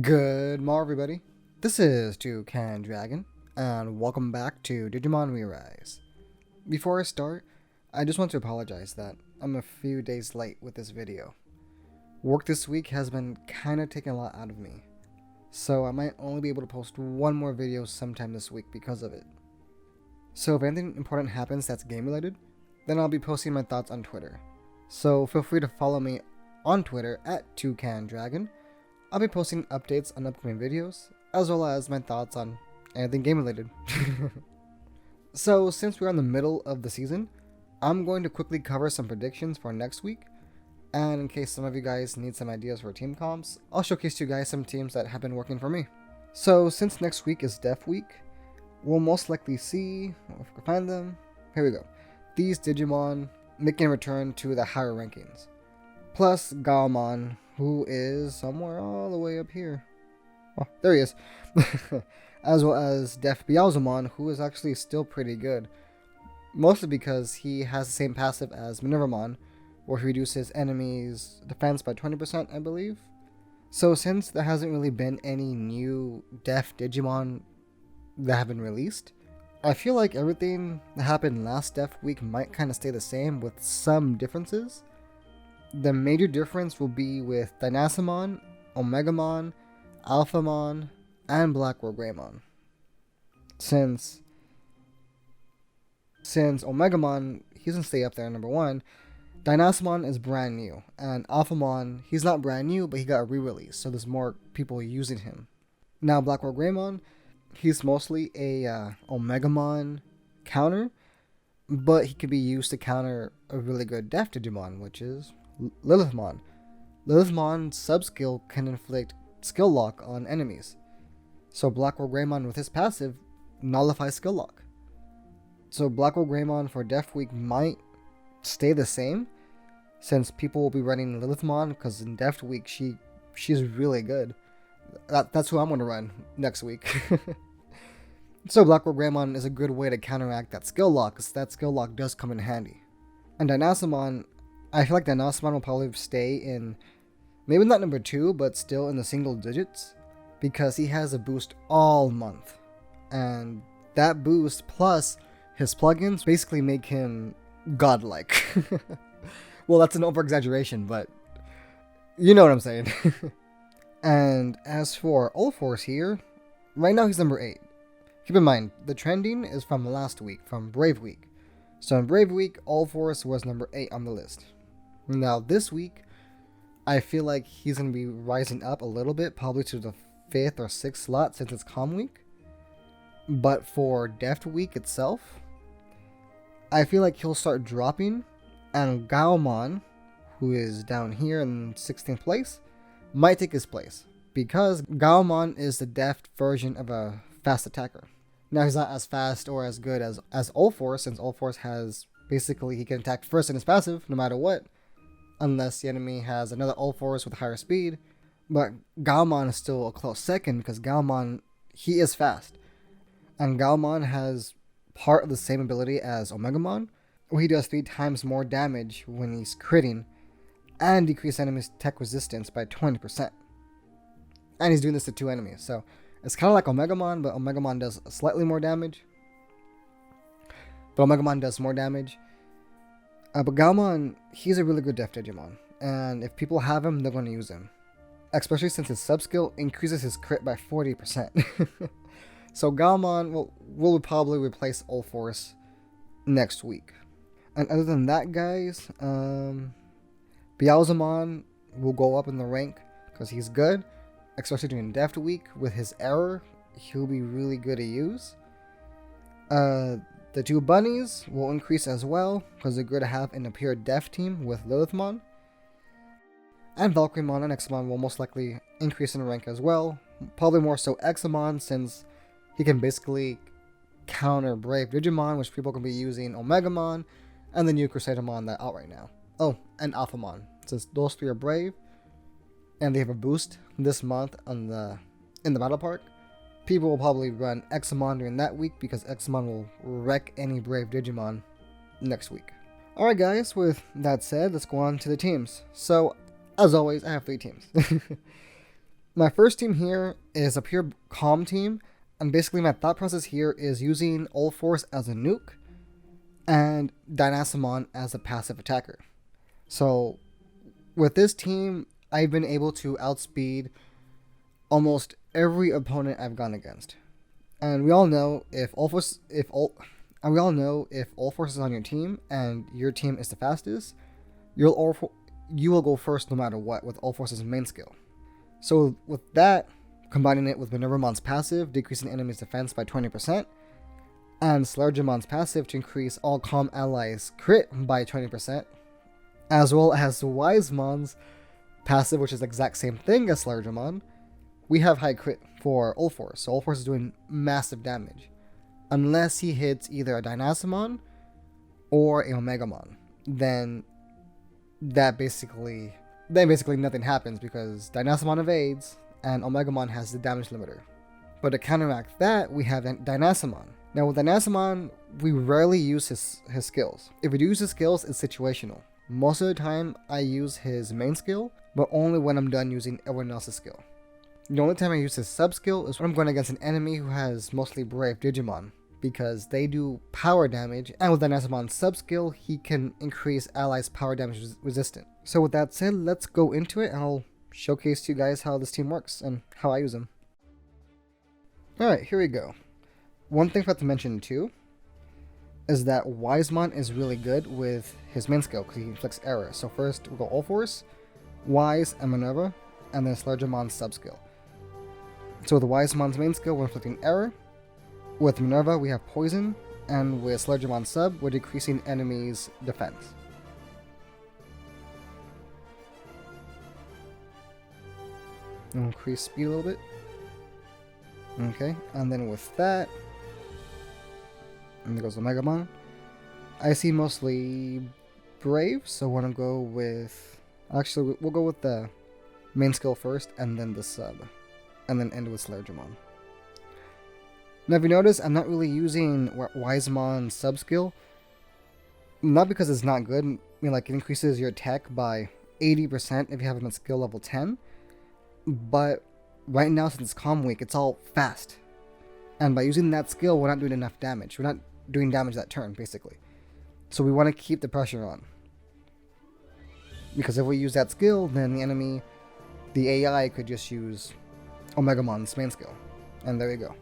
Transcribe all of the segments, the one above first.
Good morning, everybody. This is Toucan Dragon, and welcome back to Digimon Rearise. Before I start, I just want to apologize that I'm a few days late with this video. Work this week has been kinda taking a lot out of me, so I might only be able to post one more video sometime this week because of it. So if anything important happens that's game related, then I'll be posting my thoughts on Twitter. So feel free to follow me on Twitter at Toucan Dragon. I'll be posting updates on upcoming videos, as well as my thoughts on anything game related. So since we're in the middle of the season, I'm going to quickly cover some predictions for next week, and in case some of you guys need some ideas for team comps, I'll showcase to you guys some teams that have been working for me. So since next week is Deft week, we'll most likely see, if I can find them, here we go, these Digimon making a return to the higher rankings. Plus Gaomon, who is somewhere all the way up here. Oh, there he is. As well as Deft Bialzamon, who is actually still pretty good. Mostly because he has the same passive as Minervamon, where he reduces enemies' defense by 20%, I believe. So since there hasn't really been any new Deft Digimon that have been released, I feel like everything that happened last Deft week might kind of stay the same with some differences. The major difference will be with Dynasamon, Omegamon, Alphamon, and Blackrobe Greymon. Since Omegamon, he doesn't stay up there number 1, Dynasamon is brand new, and Alphamon, he's not brand new, but he got a re-release, so there's more people using him. Now Blackrobe Greymon, he's mostly a Omegamon counter, but he can be used to counter a really good Deft Digimon, which is Lilithmon. Lilithmon's sub-skill can inflict skill lock on enemies. So Blackrobe Greymon with his passive nullifies skill lock. So Blackrobe Greymon for Deft Week might stay the same, since people will be running Lilithmon, because in Deft Week she's really good. That's who I'm going to run next week. So Blackrobe Greymon is a good way to counteract that skill lock, because that skill lock does come in handy. And Dynasamon, I feel like Dynasamon will probably stay in, maybe not number 2, but still in the single digits, because he has a boost all month. And that boost plus his plugins basically make him godlike. Well, that's an over-exaggeration, but you know what I'm saying. And as for Ulforce here, right now he's number 8. Keep in mind, the trending is from last week, from Brave Week. So in Brave Week, Ulforce was number 8 on the list. Now this week, I feel like he's going to be rising up a little bit, probably to the 5th or 6th slot since it's Calm Week. But for Deft Week itself, I feel like he'll start dropping, and Gaomon, who is down here in 16th place, might take his place, because Gaomon is the Deft version of a fast attacker. Now he's not as fast or as good as Ulforce, since Ulforce has, basically he can attack first in his passive, no matter what, unless the enemy has another Ulforce with higher speed. But Gaomon is still a close second, because Gaomon, he is fast. And Gaomon has part of the same ability as Omegamon, where he does 3 times more damage when he's critting, and decrease enemies' tech resistance by 20%. And he's doing this to 2 enemies, so it's kind of like Omegamon, but Omegamon does slightly more damage. But Omegamon does more damage. But Gaomon, he's a really good Deft Digimon, and if people have him, they're going to use him. Especially since his sub-skill increases his crit by 40%. So Gaomon will probably replace Ulforce next week. And other than that, guys, Bialzamon will go up in the rank, because he's good. Especially during Deft Week, with his error, he'll be really good to use. The 2 bunnies will increase as well, because they're good to have in a pure Deft team with Lilithmon. And Valkyremon and Examon will most likely increase in rank as well. Probably more so Examon, since he can basically counter Brave Digimon, which people can be using Omegamon, and the new Crusadermon that's out right now. Oh, and Alphamon. Since those 3 are Brave, and they have a boost this month in the Battle Park, people will probably run Examon during that week, because Examon will wreck any Brave Digimon next week. Alright guys, with that said, let's go on to the teams. So, as always, I have 3 teams. My first team here is a pure calm team, and basically my thought process here is using All Force as a nuke and Dynasamon as a passive attacker. So with this team, I've been able to outspeed almost every opponent I've gone against. And we all know if All Force is on your team and your team is the fastest, you will go first no matter what with All Force's main skill. So with that, combining it with Minervamon's passive, decreasing enemies' defense by 20%, and Slargemon's passive to increase all calm allies' crit by 20%, as well as Wisemon's passive, which is the exact same thing as Slargemon, we have high crit for All Force. So All Force is doing massive damage. Unless he hits either a Dynasamon or a Omegamon, then basically nothing happens because Dynasamon evades and Omegamon has the damage limiter. But to counteract that, we have Dynasamon. Now with Dynasamon, we rarely use his skills. If we do use his skills, it's situational. Most of the time, I use his main skill, but only when I'm done using everyone else's skill. The only time I use his sub-skill is when I'm going against an enemy who has mostly Brave Digimon, because they do power damage, and with Dynasamon's sub-skill, he can increase allies' power damage resistant. So with that said, let's go into it, and I'll showcase to you guys how this team works and how I use them. Alright, here we go. One thing I forgot to mention too is that Wisemon is really good with his main skill because he inflicts error. So first we'll go All Force, Wise, and Minerva, and then Slargemon's sub-skill. So with Wisemon's main skill, we're inflicting error. With Minerva, we have poison, and with Slargemon's sub, we're decreasing enemies' defense. Increase speed a little bit. Okay, and then with that, and there goes Omegamon. I see mostly Brave, so I want to go with... Actually, we'll go with the main skill first, and then the sub. And then end with Slargemon. Now if you notice, I'm not really using Wisemon's sub skill. Not because it's not good. I mean, like, it increases your attack by 80% if you have him at skill level 10. But right now, since it's Calm Week, it's all fast. And by using that skill, we're not doing enough damage. We're not doing damage that turn, basically. So we want to keep the pressure on. Because if we use that skill, then the enemy, the AI, could just use Omegamon's main skill. And there you go.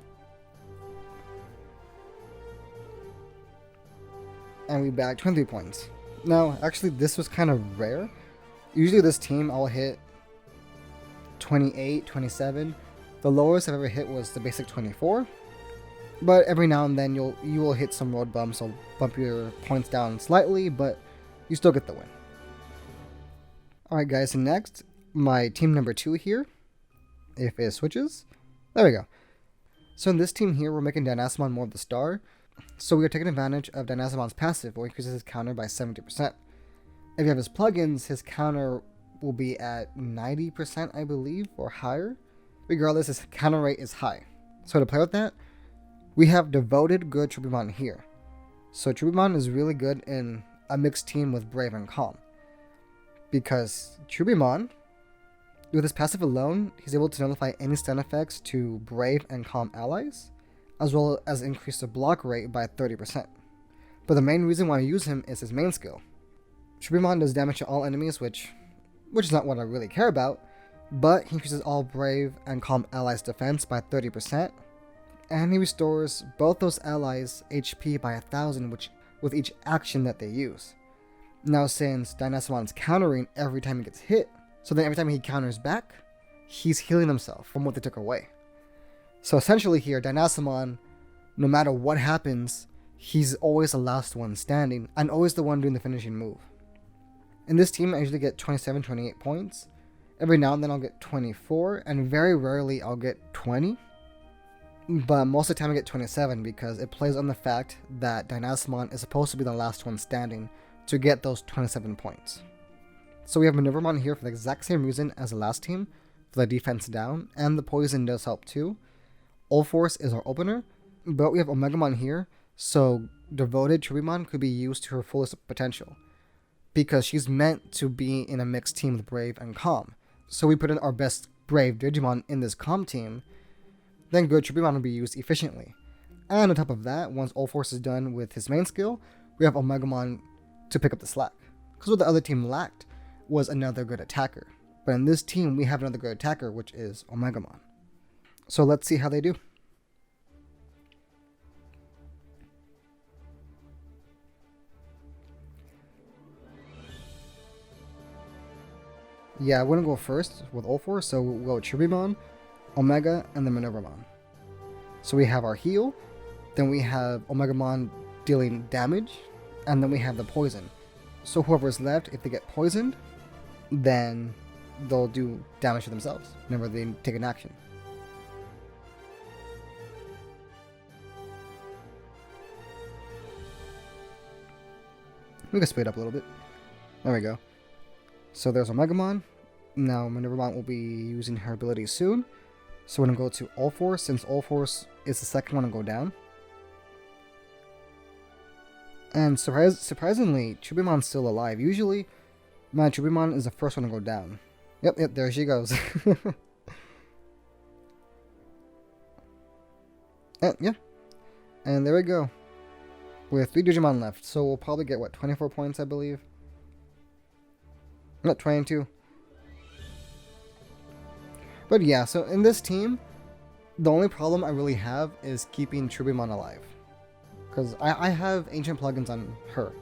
And we bagged 23 points. Now, actually, this was kind of rare. Usually this team, I'll hit 28, 27. The lowest I've ever hit was the basic 24. But every now and then you will hit some road bumps. So bump your points down slightly, but you still get the win. Alright guys, and next, my team number 2 here. If it switches. There we go. So in this team here, we're making Dynasamon more of the star. So we are taking advantage of Dynasamon's passive, which increases his counter by 70%. If you have his plugins, his counter will be at 90%, I believe, or higher. Regardless, his counter rate is high. So to play with that, we have Devoted Good Trubimon here. So Trubimon is really good in a mixed team with Brave and Calm. Because Trubimon, with his passive alone, he's able to nullify any stun effects to Brave and Calm allies, as well as increase the block rate by 30%. But the main reason why I use him is his main skill. Trubimon does damage to all enemies, which is not what I really care about, but he increases all Brave and Calm allies' defense by 30%, and he restores both those allies' HP by 1,000 with each action that they use. Now since Dynasamon's countering every time he gets hit, so then every time he counters back, he's healing himself from what they took away. So essentially here, Dynasamon, no matter what happens, he's always the last one standing, and always the one doing the finishing move. In this team, I usually get 27, 28 points. Every now and then I'll get 24, and very rarely I'll get 20. But most of the time I get 27 because it plays on the fact that Dynasamon is supposed to be the last one standing to get those 27 points. So we have Minervamon here for the exact same reason as the last team, for the defense down, and the poison does help too. All Force is our opener, but we have Omegamon here, so Devoted Trubimon could be used to her fullest potential, because she's meant to be in a mixed team with Brave and Calm. So we put in our best brave Digimon in this comp team, then good Tribimon will be used efficiently. And on top of that, once All Force is done with his main skill, we have Omegamon to pick up the slack. Because what the other team lacked was another good attacker. But in this team, we have another good attacker, which is Omegamon. So let's see how they do. Yeah, I'm going to go first with All Force, so we'll go with Tribimon, Omega, and then Minervamon. So we have our heal, then we have Omegamon dealing damage, and then we have the poison. So whoever's left, if they get poisoned, then they'll do damage to themselves whenever they take an action. We can speed up a little bit. There we go. So there's Omegamon. Now Minervamon will be using her ability soon. So we're going to go to All Force, since All Force is the second one to go down. And surprisingly, Tribimon's still alive. Usually, my Tribimon is the first one to go down. Yep, there she goes. Yeah. And there we go. With 3 Digimon left. So we'll probably get, what, 24 points, I believe? Not 22. But yeah, so in this team, the only problem I really have is keeping Tribimon alive. Because I have ancient plugins on her.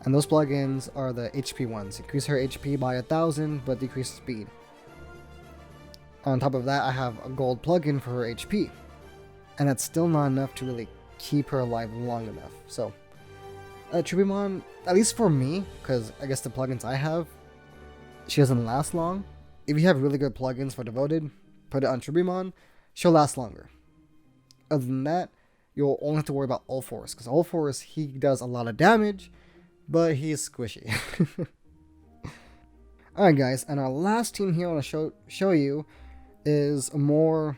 And those plugins are the HP ones. Increase her HP by 1000, but decrease speed. On top of that, I have a gold plugin for her HP. And that's still not enough to really keep her alive long enough. So, Tribimon, at least for me, because I guess the plugins I have, she doesn't last long. If you have really good plugins for Devoted, put it on Tribimon, she'll last longer. Other than that, you'll only have to worry about All Force, because All Force, he does a lot of damage, but he's squishy. Alright guys, and our last team here I want to show you is a more,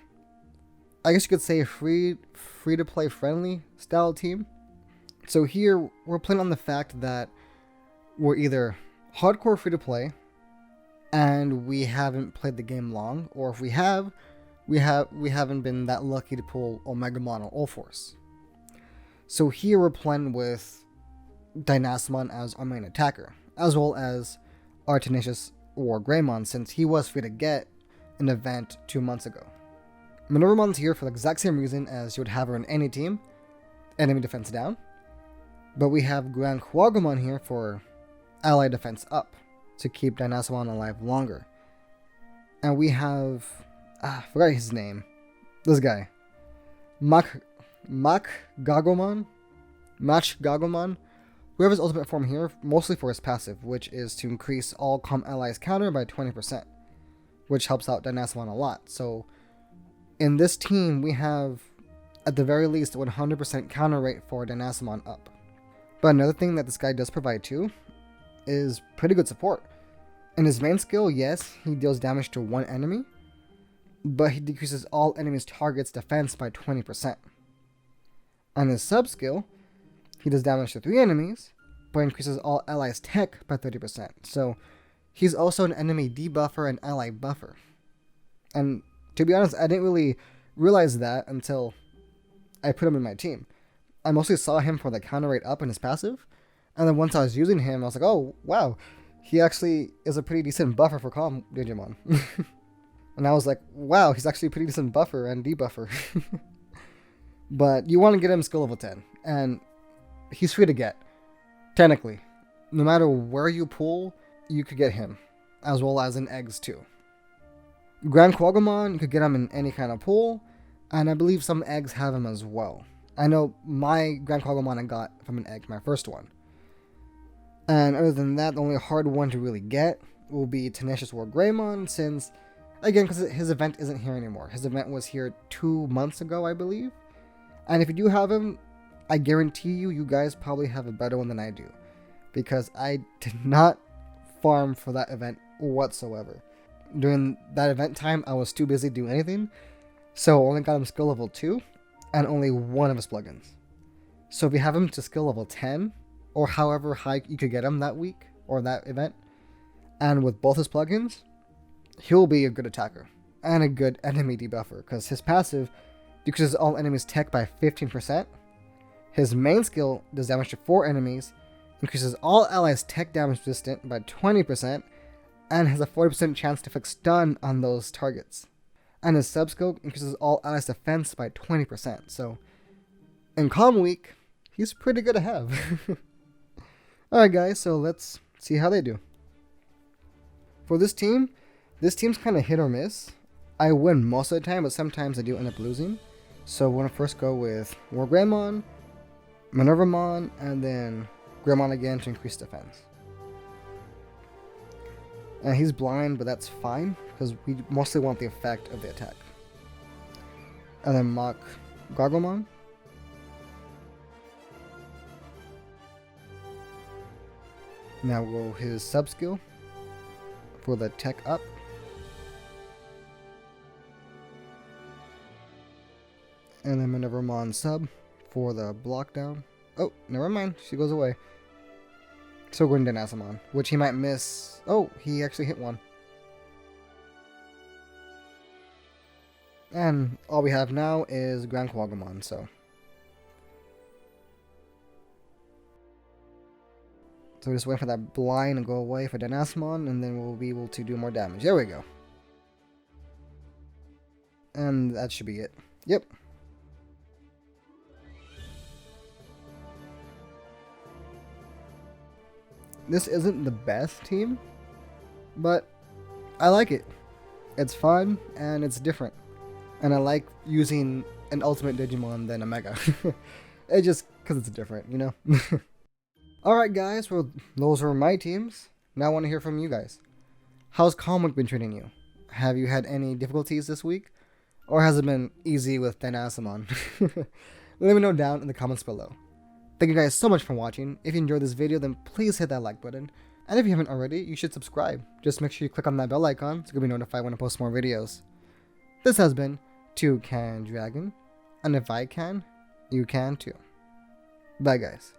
I guess you could say, free to play friendly style team. So here, we're playing on the fact that we're either hardcore free to play, and we haven't played the game long, or if we have, we haven't been that lucky to pull Omegamon or All Force. So here we're playing with Dynasmon as our main attacker, as well as our Tenacious War Greymon, since he was free to get an event 2 months ago. Minervamon's here for the exact same reason as you would have her in any team, enemy defense down. But we have Grand Kuagamon here for ally defense up, to keep Dynasmon alive longer. And we have, I forgot his name. This guy. Gagomon. Whoever's ultimate form here, mostly for his passive, which is to increase all comp allies counter by 20%, which helps out Dynasmon a lot. So, in this team, we have, at the very least, 100% counter rate for Dynasmon up. But another thing that this guy does provide too is pretty good support. In his main skill, yes, he deals damage to one enemy, but he decreases all enemies' targets' defense by 20%. On his sub skill, he does damage to 3 enemies, but increases all allies' tech by 30%. So he's also an enemy debuffer and ally buffer. And to be honest, I didn't really realize that until I put him in my team. I mostly saw him for the counter rate up in his passive, and then once I was using him, I was like, oh, wow, he actually is a pretty decent buffer for calm Digimon. And I was like, wow, he's actually a pretty decent buffer and debuffer. But you want to get him skill level 10, and he's free to get. Technically, no matter where you pull, you could get him, as well as in eggs too. Grand Kuagamon, you could get him in any kind of pool, and I believe some eggs have him as well. I know my Grand Kuagamon I got from an egg, my first one. And other than that, the only hard one to really get will be Tenacious War Greymon, since, again, because his event isn't here anymore. His event was here 2 months ago, I believe. And if you do have him, I guarantee you guys probably have a better one than I do. Because I did not farm for that event whatsoever. During that event time, I was too busy doing anything. So I only got him skill level 2, and only one of his plugins. So if you have him to skill level 10, or however high you could get him that week, or that event, and with both his plugins, he'll be a good attacker and a good enemy debuffer because his passive decreases all enemies' tech by 15%. His main skill does damage to 4 enemies, increases all allies' tech damage resistant by 20%, and has a 40% chance to fix stun on those targets. And his sub-skill increases all allies' defense by 20%. So, in Calm Week, he's pretty good to have. Alright guys, so let's see how they do. For this team's kind of hit or miss. I win most of the time, but sometimes I do end up losing. So we're going to first go with War Greymon, Minervamon, and then Greymon again to increase defense. And he's blind, but that's fine, because we mostly want the effect of the attack. And then Mach Gargomon. Now we'll go his sub skill for the tech up. And then Minervamon sub for the block down. Oh, never mind, she goes away. So we're going to Dynasmon, which he might miss. Oh, he actually hit one. And all we have now is Grand Quagmon, so we're just waiting for that blind to go away for Dynasmon, and then we'll be able to do more damage. There we go. And that should be it. Yep. This isn't the best team, but I like it. It's fun, and it's different. And I like using an ultimate Digimon than a Mega. It's just because it's different, you know? Alright guys, well those were my teams. Now I want to hear from you guys. How's Calm Week been treating you? Have you had any difficulties this week? Or has it been easy with Dynasmon? Let me know down in the comments below. Thank you guys so much for watching. If you enjoyed this video, then please hit that like button. And if you haven't already, you should subscribe. Just make sure you click on that bell icon so you'll be notified when I post more videos. This has been Toucan Dragon, and if I can, you can too. Bye guys.